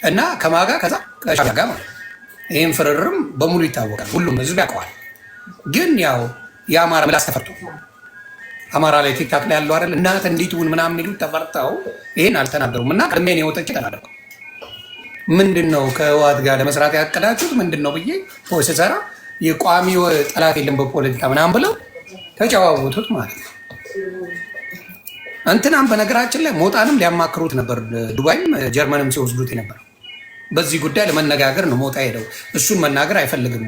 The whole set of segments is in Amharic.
እና ከማጋ ከዛ ከሻዕቢያ ጋር ማለት ይህም ፍርርም በሙሉ ይታወቃል፣ ሁሉም ህዝብ ያውቀዋል። ግን ያው የአማራ ምላስ ተፈርቶ አማራ ላይ ቲክታክ ላይ ያለው አይደል እናት እንዴት ውን ምናምን የሚሉት ተፈርተው ይህን አልተናገሩም። እና ቅድሜን የወጠች ተናደርኩ። ምንድን ነው ከህወሓት ጋር ለመስራት ያቀዳችሁት ምንድን ነው ብዬ ስሰራ የቋሚ ጠላት የለም በፖለቲካ ምናምን ብለው ተጨዋወቱት ማለት ነው። እንትናም በነገራችን ላይ ሞጣንም ሊያማክሩት ነበር፣ ዱባይም ጀርመንም ሲወስዱት ነበር። በዚህ ጉዳይ ለመነጋገር ነው ሞጣ ሄደው። እሱን መናገር አይፈልግም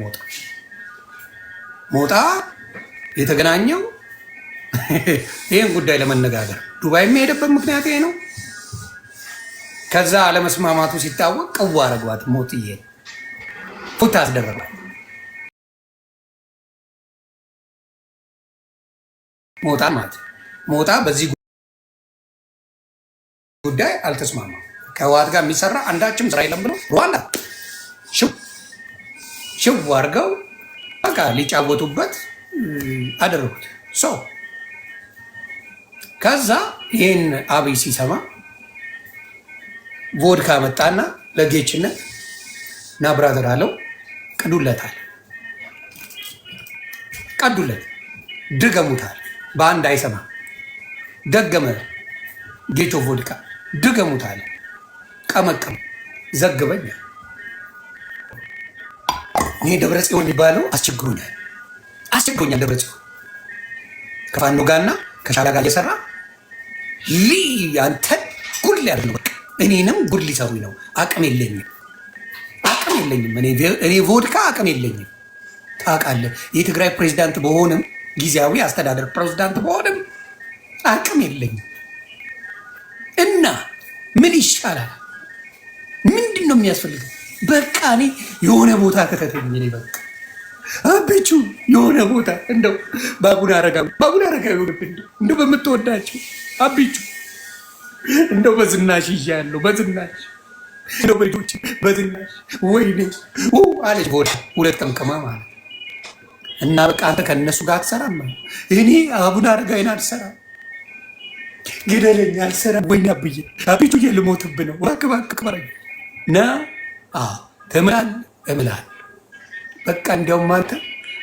ሞጣ የተገናኘው ይህን ጉዳይ ለመነጋገር ዱባይ የሚሄደበት ምክንያት ይሄ ነው። ከዛ አለመስማማቱ ሲታወቅ ቅዋ አረጓት፣ ሞጥዬ ፉት አስደረጓት። ሞጣ ማለት ሞጣ በዚህ ጉዳይ አልተስማማም። ከህወሓት ጋር የሚሰራ አንዳችም ስራ የለም ብሎ ሩዋንዳ ሽው አድርገው በቃ ሊጫወቱበት አደረጉት። ሰው ከዛ ይህን አብይ ሲሰማ ቮድካ መጣና ለጌችነት ና ብራዘር አለው። ቅዱለታል፣ ቀዱለት፣ ድገሙታል። በአንድ አይሰማ ደገመ። ጌቾ ቮድካ ድገሙታል። ቀመቀም ዘግበኛ። ይህ ደብረ ጽዮን የሚባለው አስቸግሮኛል። ደብረ ጽዮን ከፋኖ ጋርና ከሻዕቢያ ጋር እየሰራ አንተን ጉድ ሊያደርግ ነው። በቃ እኔንም ጉድ ሊሰሩኝ ነው። አቅም የለኝም። እኔ ቮድካ አቅም የለኝም። ታውቃለህ፣ የትግራይ ፕሬዚዳንት በሆንም ጊዜያዊ አስተዳደር ፕሬዚዳንት በሆንም አቅም የለኝም። እና ምን ይሻላል? ምንድን ነው የሚያስፈልገው? በቃ እኔ የሆነ ቦታ ከተተኝ። እኔ በቃ አቤቹ የሆነ ቦታ እንደው ባቡነ አረጋዊ ሆንብን እንደው በምትወዳቸው አቤቹ እንደው በዝናሽ እያለሁ በዝናሽ እንደው በልጆች በዝናሽ ወይኔ አለች ቦዳ ሁለት ቀምቀማ ማለት እና በቃ አንተ ከእነሱ ጋር አትሰራም። እኔ አቡነ አረጋዊን አልሰራም፣ ግደለኝ አልሰራም። ወይኔ አብዬ አቤቹ ልሞትብህ ነው። እባክህ ቅበረኝ ና እምላለሁ። በቃ እንዲያውም አንተ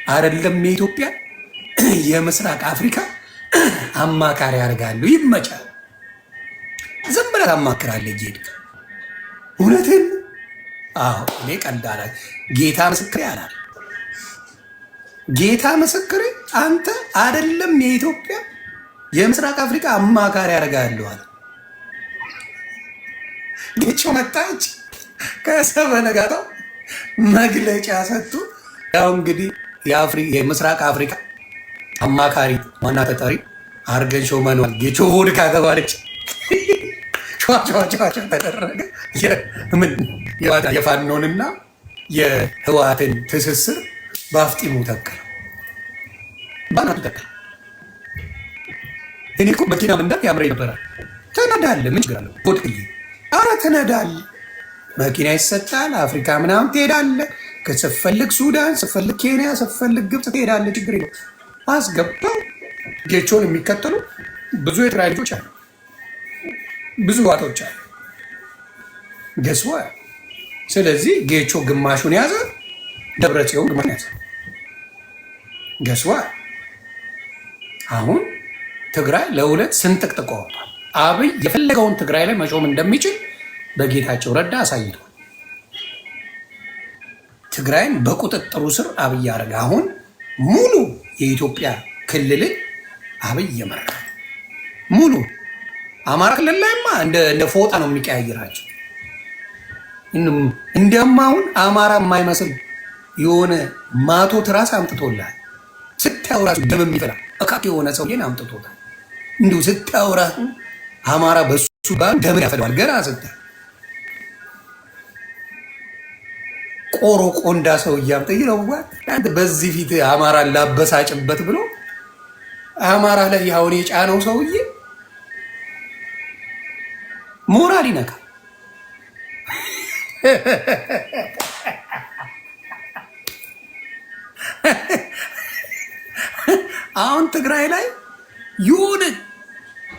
አይደለም የኢትዮጵያ የምስራቅ አፍሪካ አማካሪ ያደርጋሉ። ይመቻል። ዝም ብለህ ታማክራለህ እየሄድክ። እውነትን እኔ ቀልድ ጌታ ምስክሬ አላል። ጌታ ምስክሬ አንተ አይደለም የኢትዮጵያ የምስራቅ አፍሪካ አማካሪ ያደርጋሉ አለ። ጌቾ መጣች። ከሰበነጋታው መግለጫ ሰጡ። ያው እንግዲህ የምስራቅ አፍሪካ አማካሪ ዋና ተጠሪ አርገን ሾመኗል። ጌቾ ቮድካ ተባለች። ጨዋጨዋ ተደረገ። የፋኖንና የህወሓትን ትስስር በአፍጢሙ ተከለ፣ ባናቱ ተከለ። እኔ እኮ መኪና መንዳት ያምረኝ ነበራል። ትነዳለህ፣ ምን ችግር አለው? ቮድክዬ ኧረ ትነዳለህ፣ መኪና ይሰጣል፣ አፍሪካ ምናምን ትሄዳለህ። ስትፈልግ ሱዳን፣ ስትፈልግ ኬንያ፣ ስትፈልግ ግብፅ ትሄዳለህ። ችግር የለው። አስገባው። ጌቾን የሚከተሉ ብዙ የትግራይ ልጆች አሉ፣ ብዙ ዋጦች አሉ። ገስዋ ስለዚህ ጌቾ ግማሹን ያዘ፣ ደብረ ጽዮን ግማሹን ያዘ። ገስዋ አሁን ትግራይ ለሁለት ስንጥቅጥቆ ወጥቷል። አብይ የፈለገውን ትግራይ ላይ መሾም እንደሚችል በጌታቸው ረዳ አሳይቷል። ትግራይን በቁጥጥሩ ስር አብይ አረጋ። አሁን ሙሉ የኢትዮጵያ ክልልን አብይ እየመራ ሙሉ አማራ ክልል ላይማ እንደ ፎጣ ነው የሚቀያይራቸው። እንዲያውም አሁን አማራ የማይመስል የሆነ ማቶ ትራስ አምጥቶላል። ስታየው ራሱ ደም የሚፈላ እካክ የሆነ ሰውዬን አምጥቶታል። እንዲሁ ስታየው ራሱ አማራ በሱ ጋር ደምን ያፈለዋል። ገና ስታየው ቆሮ ቆንዳ ሰው እያምጠይ ነው። በዚህ ፊት አማራን ላበሳጭበት ብሎ አማራ ላይ ያሁን የጫነው ሰውዬ ሞራል ይነካል። አሁን ትግራይ ላይ የሆነ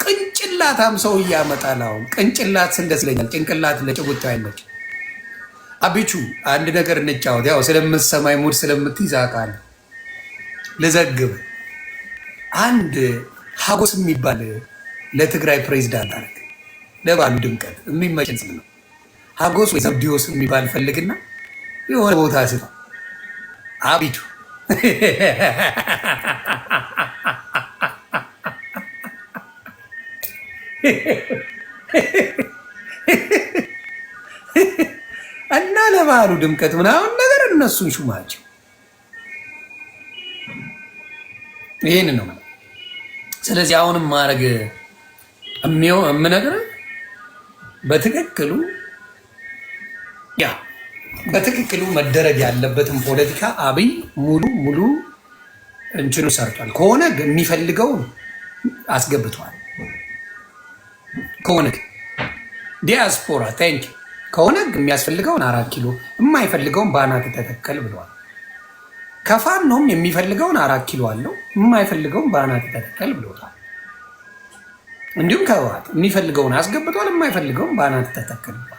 ቅንጭላታም ሰው እያመጣል። አሁን ቅንጭላት ስል ደስ ይለኛል። ጭንቅላት ለጭጉት አይመች። አቢቹ አንድ ነገር እንጫወት። ያው ስለምትሰማኝ ሙድ ስለምትይዝ አውቃለሁ። ልዘግብ አንድ ሀጎስ የሚባል ለትግራይ ፕሬዚዳንት አረግ ለባሉ ድምቀት የሚመችን ስም ነው። ሀጎስ ወይ ዘብዲዮስ የሚባል ፈልግና የሆነ ቦታ ስፋ አቢቹ እና ለባህሉ ድምቀት ምናምን ነገር እነሱን ሹማቸው። ይህን ነው። ስለዚህ አሁንም ማድረግ የምነግርህ በትክክሉ በትክክሉ መደረግ ያለበትን ፖለቲካ አብይ ሙሉ እንትኑ ሰርቷል። ከሆነ የሚፈልገውን አስገብቷል። ከሆነ ዲያስፖራ ታንክ ከሆነ የሚያስፈልገውን 4 ኪሎ የማይፈልገውን በአናት ተተከል ብለዋል። ከፋኖም የሚፈልገውን 4 ኪሎ አለው የማይፈልገውን በአናት ተተከል ብለዋል። እንዲሁም ከህወሓት የሚፈልገውን አስገብቷል፣ የማይፈልገውን በአናት ተተከል ብለዋል።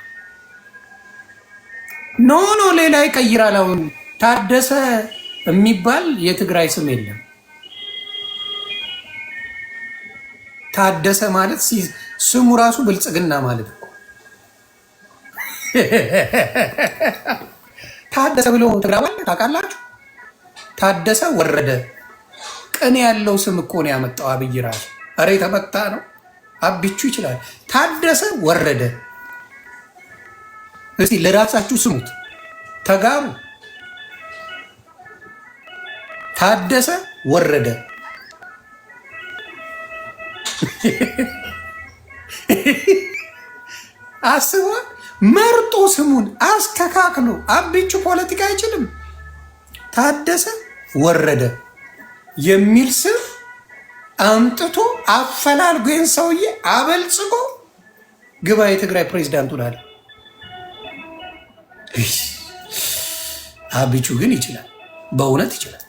ኖ ሌላ ይቀይራል። አሁን ታደሰ የሚባል የትግራይ ስም የለም። ታደሰ ማለት ስሙ ራሱ ብልጽግና ማለት እኮ ታደሰ ብሎ ትግራዋል። ታውቃላችሁ? ታደሰ ወረደ ቅኔ ያለው ስም እኮ ነው ያመጣው አብይ ራሱ። ኧረ የተመታ ነው። አቢቹ ይችላል። ታደሰ ወረደ። እስቲ ለራሳችሁ ስሙት፣ ተጋሩ። ታደሰ ወረደ አስቧል። መርጦ ስሙን አስተካክሎ አቢቹ ፖለቲካ አይችልም። ታደሰ ወረደ የሚል ስም አምጥቶ አፈላልጎ ይህን ሰውዬ አበልጽጎ ግባ የትግራይ ፕሬዚዳንቱ ላለ። አቢቹ ግን ይችላል፣ በእውነት ይችላል።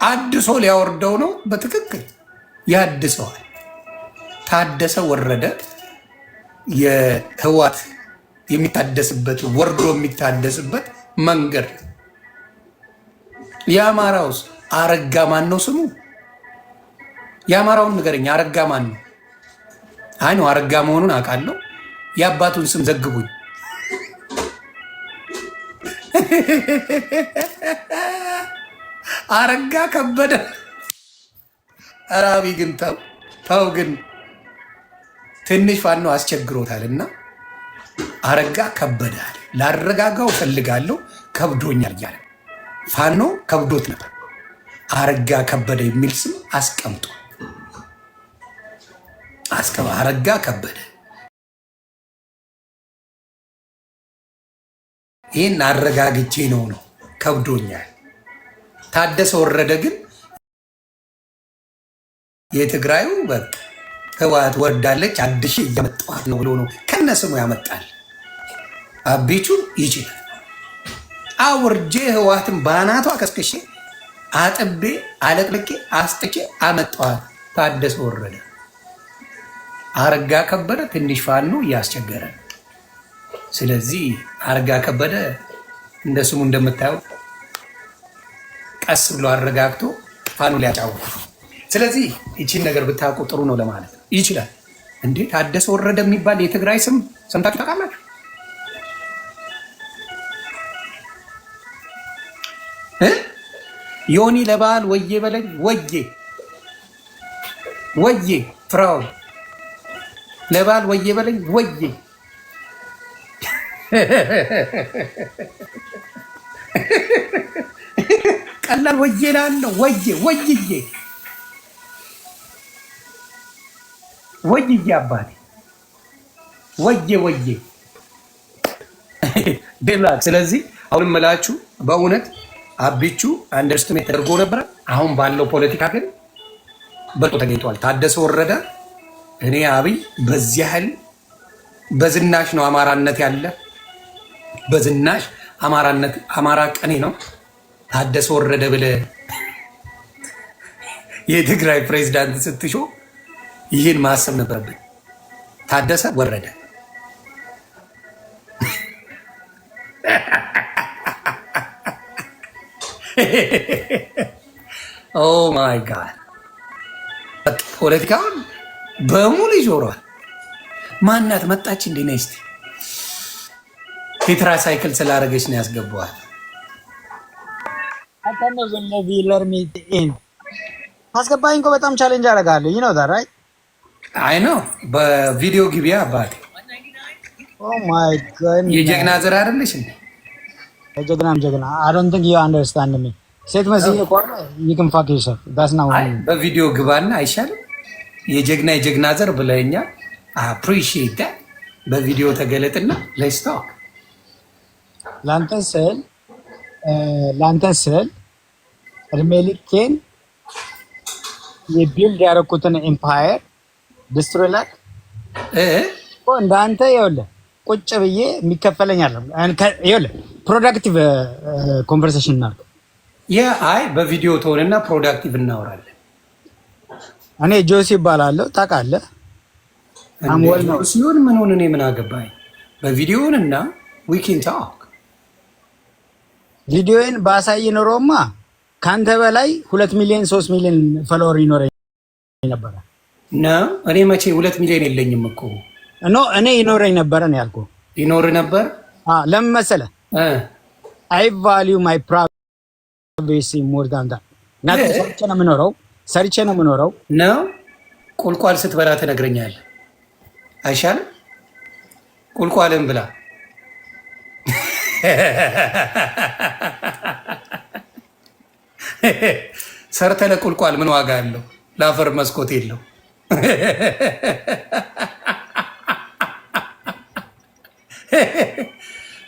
አድሶ ሊያወርደው ነው። በትክክል ያድሰዋል። ታደሰ ወረደ የህወሓት የሚታደስበት ወርዶ የሚታደስበት መንገድ። የአማራውስ አረጋ ማን ነው ስሙ? የአማራውን ንገረኝ። አረጋ ማን ነው? አይ ነው አረጋ መሆኑን አውቃለሁ። የአባቱን ስም ዘግቡኝ። አረጋ ከበደ። አራቢ ግን ተው ግን ትንሽ ፋኖ አስቸግሮታል እና አረጋ ከበደ አለ። ላረጋጋው ፈልጋለሁ ከብዶኛል እያለ ፋኖ ከብዶት ነበር። አረጋ ከበደ የሚል ስም አስቀምጦ አረጋ ከበደ ይህን አረጋግቼ ነው ከብዶኛል። ታደሰ ወረደ ግን የትግራዩ በቃ ህወሓት ወርዳለች አድሼ እያመጣኋት ነው ብሎ ነው ከነስሙ ያመጣል። አቢቹ ይችላል። አውርጄ ህወሓትን ባናቷ ከስከሼ አጥቤ አለቅልቄ አስጥቼ አመጣኋት። ታደሰ ወረደ። አረጋ ከበደ ትንሽ ፋኖ እያስቸገረ። ስለዚህ አረጋ ከበደ እንደ ስሙ እንደምታየው ቀስ ብሎ አረጋግቶ ፋኖ ሊያጫውት። ስለዚህ ይቺን ነገር ብታውቁ ጥሩ ነው ለማለት ነው። ይችላል እንዴ? ታደሰ ወረደ የሚባል የትግራይ ስም ሰምታችሁ ታውቃላችሁ? ዮኒ ለበዓል ወዬ በለኝ ወዬ ፍራው ለበዓል ወዬ በለኝ ወዬ ቀላል ወዬ ላለው ወይዬ አባቴ ወዬ ደላክ። ስለዚህ አሁንም መላችሁ በእውነት አቢቹ አንደርስቲሜት ተደርጎ ነበረ። አሁን ባለው ፖለቲካ ግን በልጦ ተገኝቷል። ታደሰ ወረደ እኔ አብይ በዚህ ያህል በዝናሽ ነው አማራነት ያለ በዝናሽ አማራነት አማራ ቀኔ ነው። ታደሰ ወረደ ብለህ የትግራይ ፕሬዚዳንት ስትሾ ይህን ማሰብ ነበረብን። ታደሰ ወረደ። ኦ ማይ ጋድ ፖለቲካውን በሙሉ ይዞሯል። ማናት መጣች እንዴ? ነይ እስቲ ቴትራ ሳይክል ስላደረገች ነው ያስገባዋል። አስገባኝ እኮ በጣም ቻሌንጅ አደርጋለሁ። ይህ ነው ዛራይ አይ ነው በቪዲዮ ግቢያ አባቴ የጀግና ዘር አይደለሽ እንዴ? ጀግናም ጀግና I don't think you understand me ሴት መስዬ ቆርጠ you can fuck yourself that's not what በቪዲዮ ግባና አይሻልም? የጀግና ዘር ብለኛል። appreciate that በቪዲዮ ተገለጥና let's talk ላንተ ስል እድሜ ልኬን የቢልድ ያደረኩትን ኤምፓየር ዲስትሮይ ላክ እንዳንተ ይኸውልህ ቁጭ ብዬ የሚከፈለኝ አለ። ይኸውልህ ፕሮዳክቲቭ ኮንቨርሴሽን እናድርግ። አይ በቪዲዮ ተሆነና ፕሮዳክቲቭ እናወራለን። እኔ ጆሲ ይባላለሁ ታውቃለህ። ሲሆን ምን ሆነ? እኔ ምን አገባኝ? በቪዲዮንና we can talk ቪዲዮን ባሳይ ኖሮማ ካንተ በላይ 2 ሚሊዮን 3 ሚሊዮን ፎሎወር ይኖረኝ ነበር። እኔ መቼ 2 ሚሊዮን የለኝም እኮ እኔ ይኖረኝ ነበር ነው ያልኩህ። ይኖር ነበር። ለምን መሰለህ? I value my privacy more than that ሰርቼ ነው የምኖረው ነው። ቁልቋል ስትበላ ትነግረኛለህ አይሻልም? ቁልቋልን ብላ ሰርተ ለቁልቋል ምን ዋጋ አለው? ለአፈር መስኮት የለው።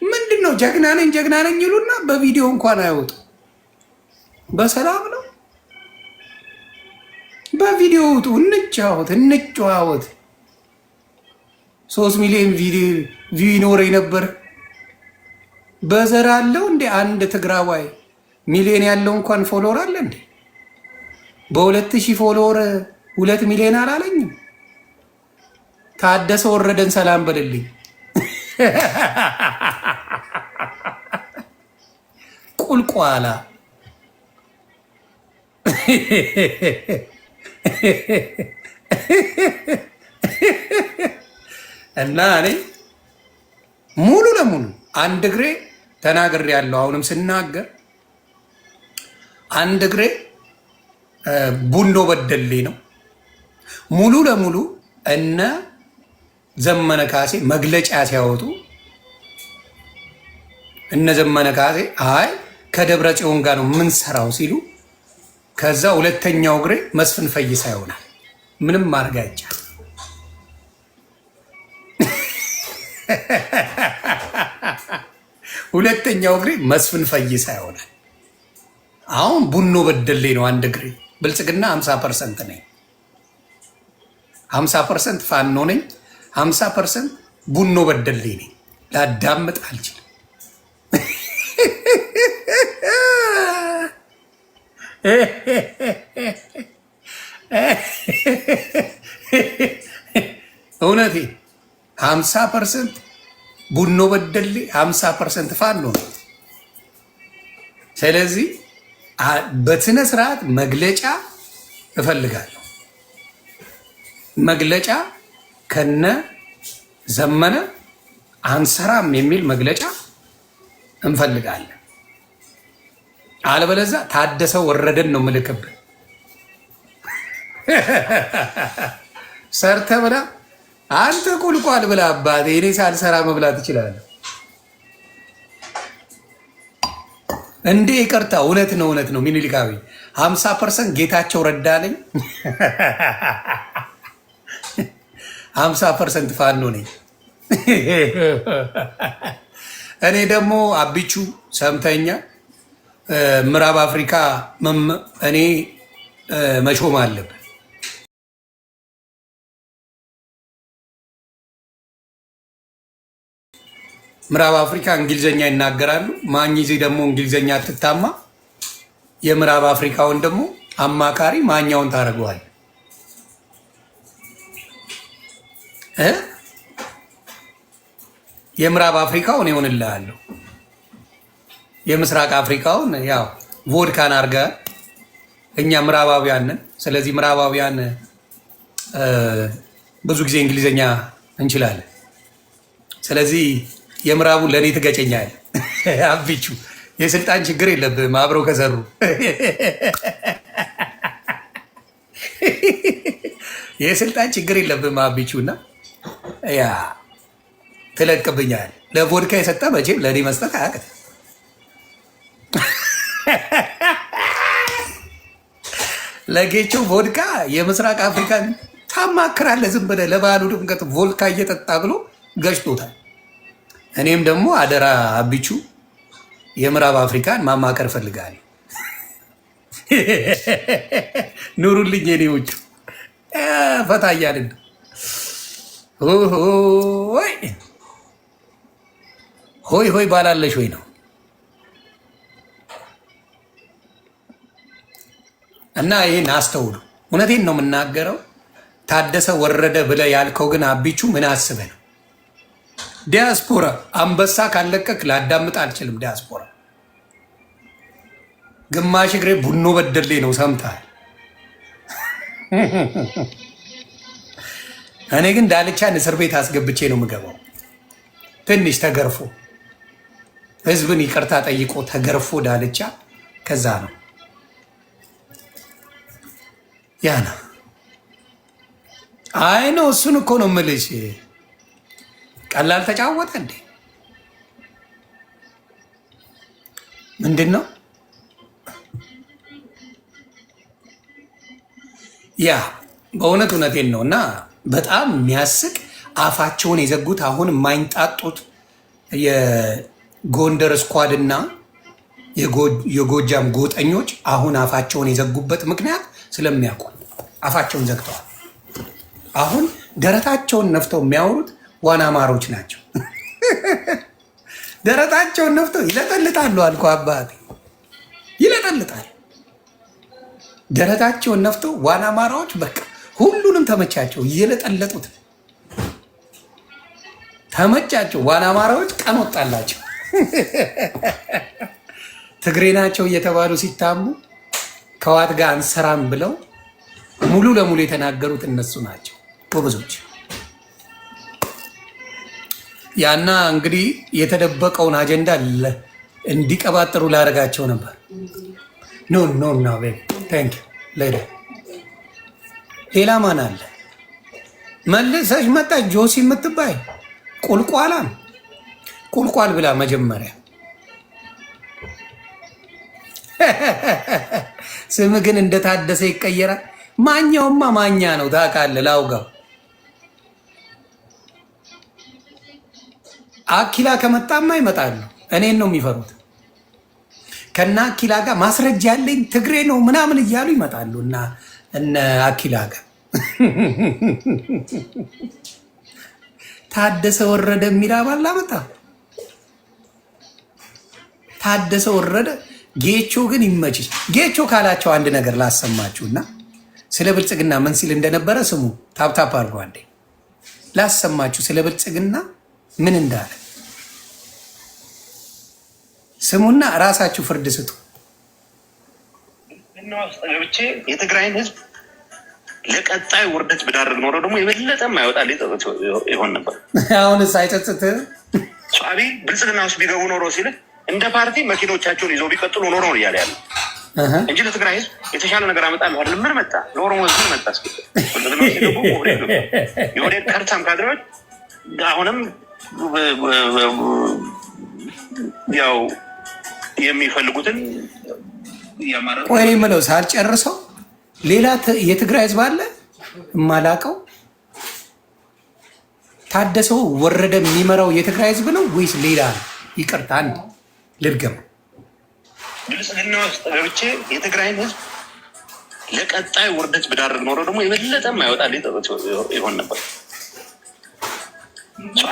ምንድን ነው ጀግና ነኝ ይሉና በቪዲዮ እንኳን አይወጡ። በሰላም ነው በቪዲዮ ውጡ። እንጫወት 3 ሚሊዮን ቪው ይኖረኝ ነበር። በዘር አለው እንዴ? አንድ ትግራዋይ ሚሊዮን ያለው እንኳን ፎሎወር አለ እንዴ? በ2000 ፎሎወር 2 ሚሊዮን አላለኝም። ታደሰ ወረደን ሰላም በልልኝ። ቁልቋላ እና እኔ ሙሉ ለሙሉ አንድ እግሬ ተናግሬ ያለው አሁንም ስናገር አንድ እግሬ ቡኖ በደሌ ነው። ሙሉ ለሙሉ እነ ዘመነ ካሴ መግለጫ ሲያወጡ እነ ዘመነ ካሴ አይ ከደብረ ጽዮን ጋር ነው የምንሰራው ሲሉ፣ ከዛ ሁለተኛው እግሬ መስፍን ፈይሳ ይሆናል። ምንም ማድረግ አይቻልም። ሁለተኛው እግሬ መስፍን ፈይሳ ይሆናል። አሁን ቡኖ በደሌ ነው አንድ እግሬ። ብልጽግና 50% ነኝ፣ 50% ፋኖ ነኝ፣ 50% ቡኖ በደሌ ነኝ። ላዳምጥ አልችልም። እውነቴ 50% ቡኖ በደሌ 50% ፋኖ ነው። ስለዚህ በስነ ስርዓት መግለጫ እፈልጋለሁ። መግለጫ ከነ ዘመነ አንሰራም የሚል መግለጫ እንፈልጋለን። አለበለዚያ ታደሰ ወረደን ነው ምልክብን። ሰርተ ብላ አንተ ቁልቋል ብላ አባቴ እኔ ሳልሰራ መብላት ትችላለህ እንዴ? ይቅርታ፣ እውነት ነው ሚኒሊካዊ 50% ጌታቸው ረዳ ነኝ፣ 50% ፋኖ ነኝ። እኔ ደግሞ አቢቹ ሰምተኛ ምዕራብ አፍሪካ እኔ መሾም አለብን። ምዕራብ አፍሪካ እንግሊዘኛ ይናገራሉ። ማኝዜ ደግሞ እንግሊዘኛ አትታማ። የምዕራብ አፍሪካውን ደግሞ አማካሪ ማኛውን ታደርገዋል። የምዕራብ አፍሪካውን ይሆንልሃለሁ። የምስራቅ አፍሪካውን ያው ቮድካን አድርገህ እኛ ምዕራባውያን ነን። ስለዚህ ምዕራባውያን ብዙ ጊዜ እንግሊዝኛ እንችላለን። ስለዚህ የምዕራቡን ለእኔ ትገጨኛል። አቢቹ የስልጣን ችግር የለብህም አብረው ከሰሩ የስልጣን ችግር የለብህም አቢቹ እና ያ ትለቅብኛል። ለቮድካ የሰጠ መቼም ለእኔ መስጠት አያውቅም። ለጌቾ ቮድካ የምስራቅ አፍሪካን ታማክራለህ ዝም ብለህ ለባህሉ ድምቀት ቮድካ እየጠጣ ብሎ ገጭቶታል። እኔም ደግሞ አደራ አቢቹ የምዕራብ አፍሪካን ማማከር እፈልጋለሁ። ኑሩልኝ የኔዎቹ ፈታ እያልን ሆይ ሆይ ባላለሽ ወይ ነው እና ይህን አስተውሉ። እውነቴን ነው የምናገረው። ታደሰ ወረደ ብለህ ያልከው ግን አቢቹ ምን አስበህ ነው? ዲያስፖራ አንበሳ ካለቀክ ላዳምጥ አልችልም። ዲያስፖራ ግማሽ እግሬ ቡኖ በደሌ ነው ሰምተሃል። እኔ ግን ዳልቻን እስር ቤት አስገብቼ ነው የምገባው። ትንሽ ተገርፎ ህዝብን ይቅርታ ጠይቆ ተገርፎ ዳልቻ ከዛ ነው ያ ነው። አይ ነው እሱን እኮ ነው የምልሽ። ቀላል ተጫወተ እንዴ? ምንድን ነው ያ? በእውነት እውነቴን ነው። እና በጣም የሚያስቅ አፋቸውን የዘጉት አሁን የማይንጣጡት የጎንደር ስኳድ እና የጎጃም ጎጠኞች አሁን አፋቸውን የዘጉበት ምክንያት ስለሚያውቁ አፋቸውን ዘግተዋል። አሁን ደረታቸውን ነፍተው የሚያወሩት ዋና ማሮች ናቸው። ደረታቸውን ነፍተው ይለጠልጣሉ። አልኩ አባቴ ይለጠልጣል። ደረታቸውን ነፍተው ዋና ማራዎች በቃ ሁሉንም ተመቻቸው፣ እየለጠለጡት ተመቻቸው። ዋና ማራዎች ቀን ወጣላቸው። ትግሬ ናቸው እየተባሉ ሲታሙ ከዋት ጋር አንሰራም ብለው ሙሉ ለሙሉ የተናገሩት እነሱ ናቸው ጎበዞች። ያና እንግዲህ የተደበቀውን አጀንዳ እንዲቀባጥሩ ላደርጋቸው ነበር። ኖ ኖ ኖ ታንክ ዩ። ሌላ ማን አለ? መልሰሽ መጣች ጆሲ የምትባይ ቁልቋላም ቁልቋል ብላ መጀመሪያ ስም ግን እንደታደሰ ይቀየራል። ማኛውማ ማኛ ነው ታውቃለህ። ላውጋው አኪላ ከመጣማ ይመጣሉ። እኔን ነው የሚፈሩት። ከና አኪላ ጋር ማስረጃ ያለኝ ትግሬ ነው ምናምን እያሉ ይመጣሉ። እና እነ አኪላ ጋር ታደሰ ወረደ የሚል አባል ላመጣ። ታደሰ ወረደ ጌቾ ግን ይመችሽ። ጌቾ ካላቸው አንድ ነገር ላሰማችሁና ስለ ብልጽግና ምን ሲል እንደነበረ ስሙ። ታፕታፕ አድርጎ አንዴ ላሰማችሁ። ስለ ብልጽግና ምን እንዳለ ስሙና ራሳችሁ ፍርድ ስጡ። ገብቼ የትግራይን ህዝብ ለቀጣይ ውርደት ብዳርግ ኖሮ ደግሞ የበለጠ ማይወጣል ይሆን ነበር። አሁንስ አይጸጽትም? አብይ ብልጽግና ውስጥ ቢገቡ ኖሮ ሲል እንደ ፓርቲ መኪኖቻቸውን ይዘው ቢቀጥሉ ኖሮ ነው እያለ ያለ እንጂ ለትግራይ ህዝብ የተሻለ ነገር አመጣለሁ አይደለም። ምን መጣ? ለኦሮሞ ህዝብ ምን መጣ? የሆነ ከርታም ካድሬዎች አሁንም ያው የሚፈልጉትን ቆይ የምለው ሳልጨርሰው ሌላ የትግራይ ህዝብ አለ የማላውቀው። ታደሰው ወረደ የሚመራው የትግራይ ህዝብ ነው ወይስ ሌላ ነው? ይቅርታ አንድ ልድገም። ብልጽግና ውስጥ ገብቼ የትግራይን ህዝብ ለቀጣይ ውርደት ብዳርግ ኖሮ ደግሞ የበለጠ ማይወጣል ይሆን ነበር።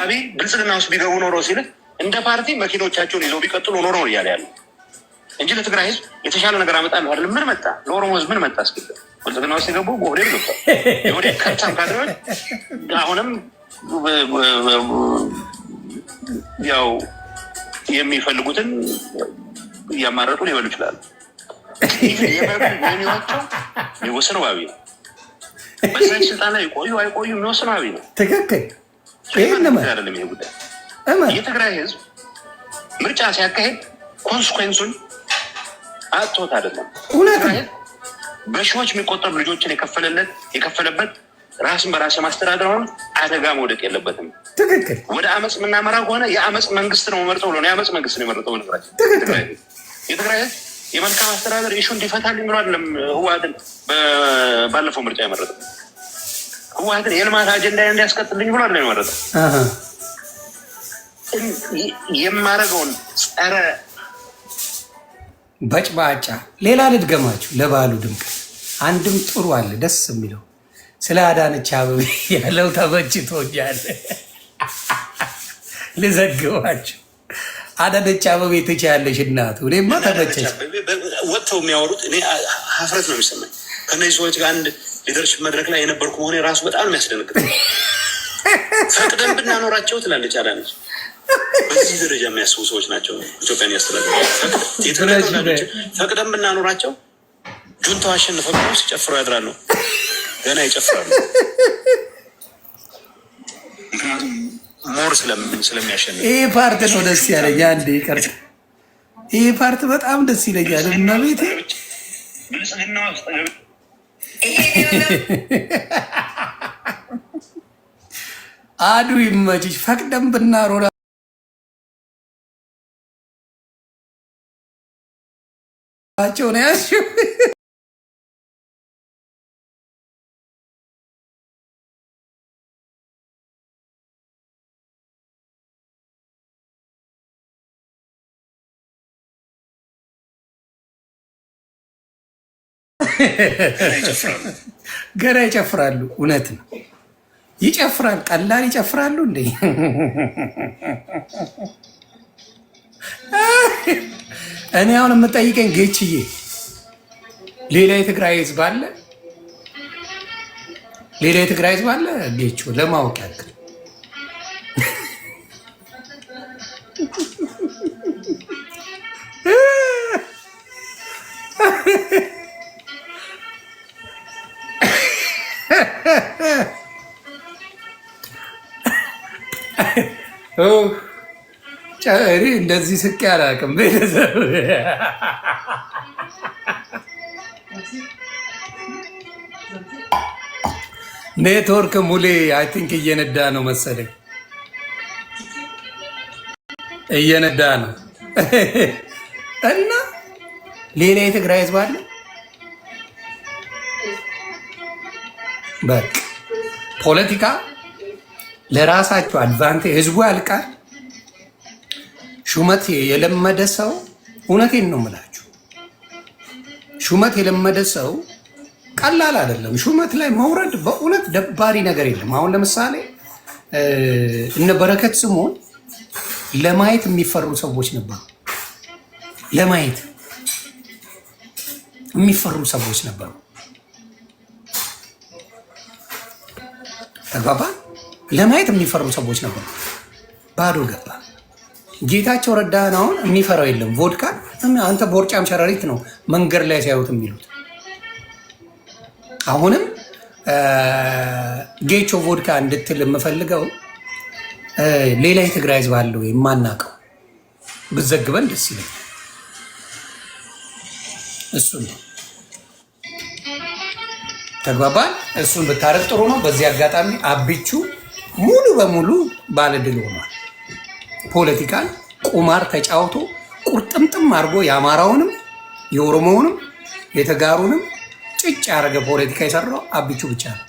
አብይ ብልጽግና ውስጥ ቢገቡ ኖሮ ሲል እንደ ፓርቲ መኪኖቻቸውን ይዘው ቢቀጥሉ ኖሮ ነው እያለ ያለ እንጂ ለትግራይ ህዝብ የተሻለ ነገር አመጣለሁ አይደለም። ምን መጣ? ለኦሮሞ ህዝብ ምን መጣ? ብልጽግና ውስጥ የገቡ ኦህዴድ ገብቷል። የኦህዴድ ከርታም ካድሬዎች አሁንም ያው የሚፈልጉትን እያማረጡ ሊበሉ ይችላሉ። የሚወጣው የሚወሰነው ባቢ ነው። በዛን ስልጣን ላይ ቆዩ አይቆዩ የሚወሰነው ባቢ ነው። ትክክል። አይደለም ይሄ ጉዳይ። የትግራይ ህዝብ ምርጫ ሲያካሄድ ኮንስኮንሱን አጥቶት አይደለም። ትግራይ በሺዎች የሚቆጠሩ ልጆችን የከፈለበት ራስን በራስ ማስተዳደር ሆነ አደጋ መውደቅ የለበትም። ትክክል። ወደ አመፅ የምናመራ ከሆነ የአመፅ መንግስት ነው መርጠው ብሎ ነው የአመፅ መንግስት ነው የመረጠው። የትግራይ ህዝብ የመልካም አስተዳደር ኢሹ እንዲፈታልኝ ብሎ አይደለም ህወሓትን ባለፈው ምርጫ የመረጠው። ህወሓትን የልማት አጀንዳ እንዲያስቀጥልኝ ብሎ አይደለም የመረጠው። የማረገውን ጸረ በጭባጫ ሌላ ልድገማችሁ ለባሉ ድምቀት አንድም ጥሩ አለ ደስ የሚለው ስለ አዳነች አቤቤ ያለው ተመችቶኛል። ልዘግባችሁ። አዳነች አቤቤ ትችያለሽ እናቱ። እኔማ ተመቸሽ። ወጥተው የሚያወሩት እኔ ሀፍረት ነው የሚሰማኝ። ከእነዚህ ሰዎች ጋር አንድ ሊደርሽፕ መድረክ ላይ የነበርኩ መሆኔ ራሱ በጣም የሚያስደነግጥ። ፈቅደን ብናኖራቸው ትላለች አዳነች። በዚህ ደረጃ የሚያስቡ ሰዎች ናቸው ኢትዮጵያን ያስተዳድራሉ። ፈቅደን ብናኖራቸው ጁንታው አሸንፈው ሲጨፍሩ ያድራሉ። ገና ይጨፍራሉ። ምክንያቱም ሞር ስለሚያሸንፍ። ይህ ፓርት ነው ደስ ያለኝ። አንዴ ይቀርጽ። ይህ ፓርት በጣም ደስ ይለኛል። እና ቤቴ ብልጽግና ውስጥ አዱ ይመችሽ። ፈቅደን ብናሮራ ቸው ነው ያልሽው። ገና ይጨፍራሉ። እውነት ነው ይጨፍራል። ቀላል ይጨፍራሉ እንዴ? እኔ አሁን የምጠይቀኝ ጌችዬ፣ ሌላ የትግራይ ህዝብ አለ? ሌላ የትግራይ ህዝብ አለ? ጌቹ ለማወቅ ያክል ጨሪ እንደዚህ ስቄ አላውቅም። ቤተሰብ ኔትወርክ ሙሌ አይ ቲንክ እየነዳ ነው መሰለኝ፣ እየነዳ ነው። እና ሌላ የትግራይ ህዝብ አለ? በቃ ፖለቲካ ለራሳቸው አድቫንቴጅ ህዝቡ ያልቃል። ሹመት የለመደ ሰው እውነቴን ነው የምላችሁ፣ ሹመት የለመደ ሰው ቀላል አይደለም። ሹመት ላይ መውረድ በእውነት ደባሪ ነገር የለም። አሁን ለምሳሌ እነ በረከት ስምኦን ለማየት የሚፈሩ ሰዎች ነበሩ። ለማየት የሚፈሩ ሰዎች ነበሩ። ተግባባ። ለማየት የሚፈሩ ሰዎች ነበሩ። ባዶ ገባ። ጌታቸው ረዳን አሁን የሚፈራው የለም። ቮድካ አንተ ቦርጫም ሸረሪት ነው መንገድ ላይ ሲያዩት የሚሉት። አሁንም ጌቾ ቮድካ እንድትል የምፈልገው ሌላ የትግራይ ህዝብ አለው የማናውቀው ብዘግበን ደስ ይለኛል። እሱን ነው ተግባባን። እሱን ብታረግ ጥሩ ነው። በዚህ አጋጣሚ አቢቹ ሙሉ በሙሉ ባለድል ሆኗል። ፖለቲካን ቁማር ተጫውቶ ቁርጥምጥም አድርጎ የአማራውንም የኦሮሞውንም የተጋሩንም ጭጭ ያደረገ ፖለቲካ የሰራው አቢቹ ብቻ ነው።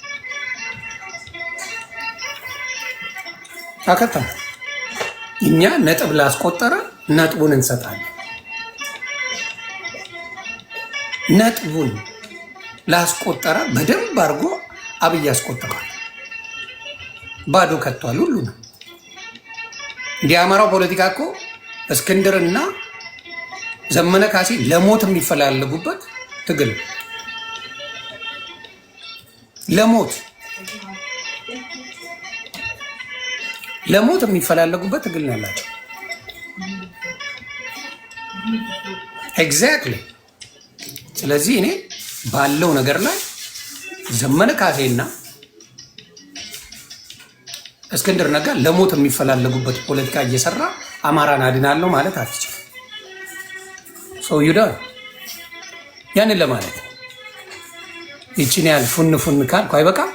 አከተም እኛ ነጥብ ላስቆጠረ ነጥቡን እንሰጣለን። ነጥቡን ላስቆጠረ በደንብ አድርጎ አብይ ያስቆጥራል። ባዶ ከቷል ሁሉ ነው። የአማራው ፖለቲካ እኮ እስክንድርና ዘመነ ካሴ ለሞት የሚፈላለጉበት ትግል ለሞት ለሞት የሚፈላለጉበት ትግል ነው ያላቸው። ኤግዛክትሊ። ስለዚህ እኔ ባለው ነገር ላይ ዘመነ ካሴና እስክንድር ነጋ ለሞት የሚፈላለጉበት ፖለቲካ እየሰራ አማራን አድናለሁ ማለት አትችልም። ሰው ይዳ ያንን ለማለት ይቺን ያህል ፉን ፉን ካልኩ አይበቃም።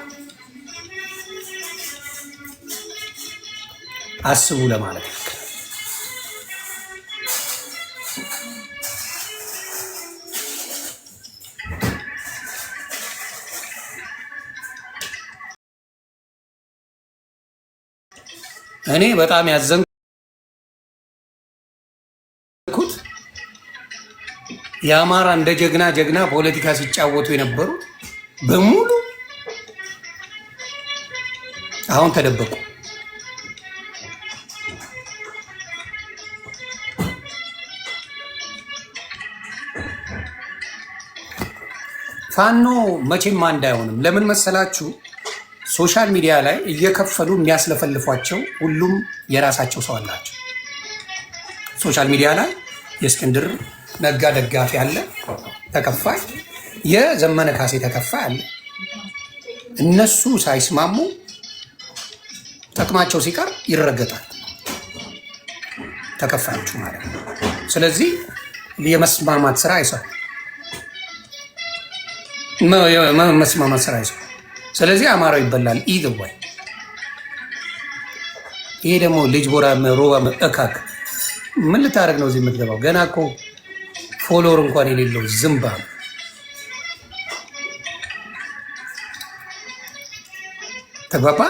አስቡ ለማለት ነው። እኔ በጣም ያዘንኩት የአማራ እንደ ጀግና ፖለቲካ ሲጫወቱ የነበሩት በሙሉ አሁን ተደበቁ። ፋኖ መቼም አንድ አይሆንም። ለምን መሰላችሁ? ሶሻል ሚዲያ ላይ እየከፈሉ የሚያስለፈልፏቸው ሁሉም የራሳቸው ሰው አላቸው። ሶሻል ሚዲያ ላይ የእስክንድር ነጋ ደጋፊ አለ፣ ተከፋይ፣ የዘመነ ካሴ ተከፋይ አለ። እነሱ ሳይስማሙ ጥቅማቸው ሲቀር ይረገጣል ተከፋዮቹ ማለት ነው። ስለዚህ የመስማማት ስራ አይሰሩ መስማማት ስራ አይሰሩ። ስለዚህ አማራው ይበላል ኢዘር ወይ። ይሄ ደግሞ ልጅ ቦራ ሮባ እካክ ምን ልታደርግ ነው እዚህ የምትገባው? ገና እኮ ፎሎወር እንኳን የሌለው ዝምባ ተግባባ።